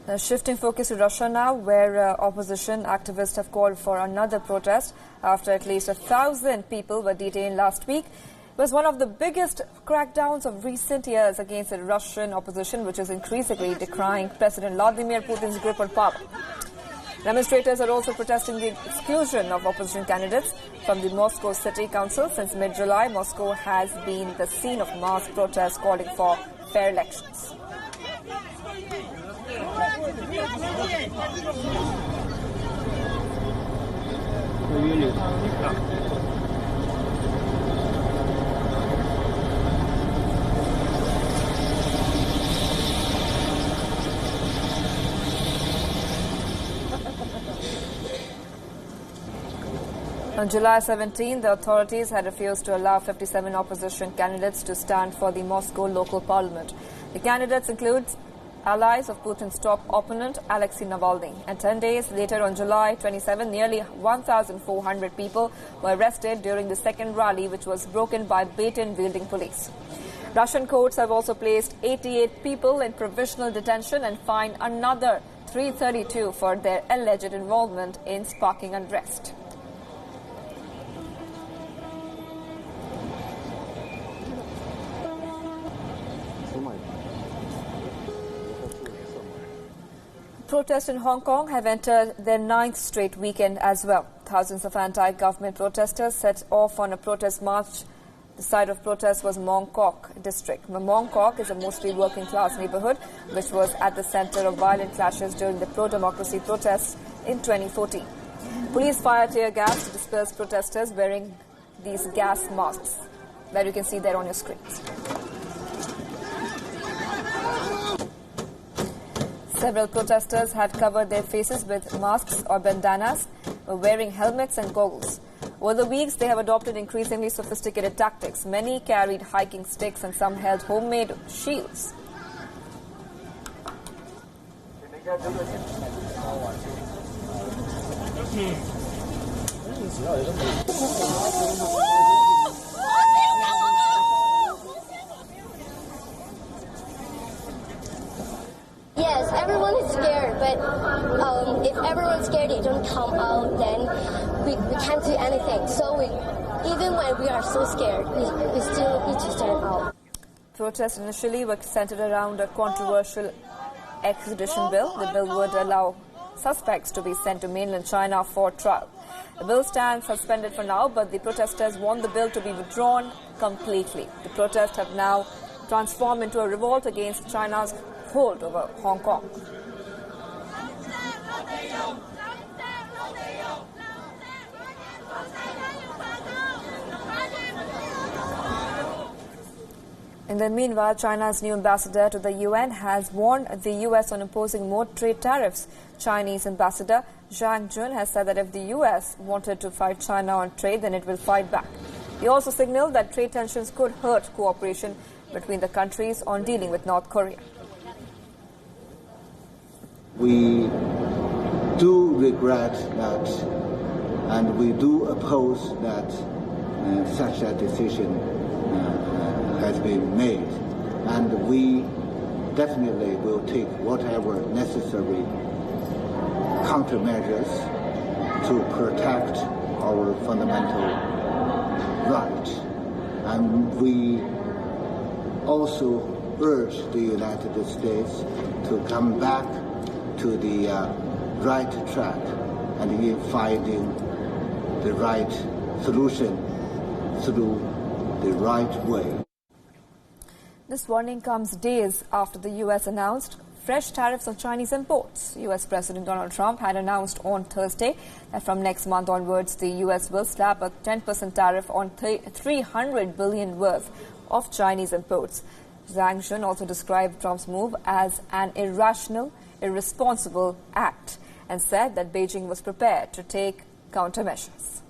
Shifting focus to Russia now, where opposition activists have called for another protest after at least 1,000 people were detained last week. It was one of the biggest crackdowns of recent years against the Russian opposition, which is increasingly decrying President Vladimir Putin's grip on power. Demonstrators are also protesting the exclusion of opposition candidates from the Moscow City Council. Since mid-July, Moscow has been the scene of mass protests calling for fair elections. On July 17, the authorities had refused to allow 57 opposition candidates to stand for the Moscow local parliament. The candidates include allies of Putin's top opponent, Alexei Navalny. And 10 days later, on July 27, nearly 1,400 people were arrested during the second rally, which was broken by baton-wielding police. Russian courts have also placed 88 people in provisional detention and fined another 332 for their alleged involvement in sparking unrest. Protests in Hong Kong have entered their 9th straight weekend as well. Thousands of anti-government protesters set off on a protest march. The site of protest was Mong Kok district. Mong Kok is a mostly working-class neighborhood which was at the center of violent clashes during the pro-democracy protests in 2014. Police fired tear gas to disperse protesters wearing these gas masks that you can see there on your screens. Several protesters had covered their faces with masks or bandanas, wearing helmets and goggles. Over the weeks, they have adopted increasingly sophisticated tactics. Many carried hiking sticks and some held homemade shields. Yes, everyone is scared, but if everyone's scared, they don't come out, then we can't do anything. So even when we are so scared, we still need to stand out. Protests initially were centered around a controversial extradition bill. The bill would allow suspects to be sent to mainland China for trial. The bill stands suspended for now, but the protesters want the bill to be withdrawn completely. The protests have now transformed into a revolt against China's hold over Hong Kong. In the meanwhile, China's new ambassador to the UN has warned the US on imposing more trade tariffs. Chinese ambassador Zhang Jun has said that if the US wanted to fight China on trade, then it will fight back. He also signaled that trade tensions could hurt cooperation between the countries on dealing with North Korea. We do regret that, and we do oppose that such a decision has been made, and we definitely will take whatever necessary countermeasures to protect our fundamental rights. And we also urge the United States to come back to the right track and in finding the right solution through the right way. This warning comes days after the U.S. announced fresh tariffs on Chinese imports. U.S. President Donald Trump had announced on Thursday that from next month onwards, the U.S. will slap a 10% tariff on $300 billion worth of Chinese imports. Zhang Jun also described Trump's move as an irrational, irresponsible act and said that Beijing was prepared to take countermeasures.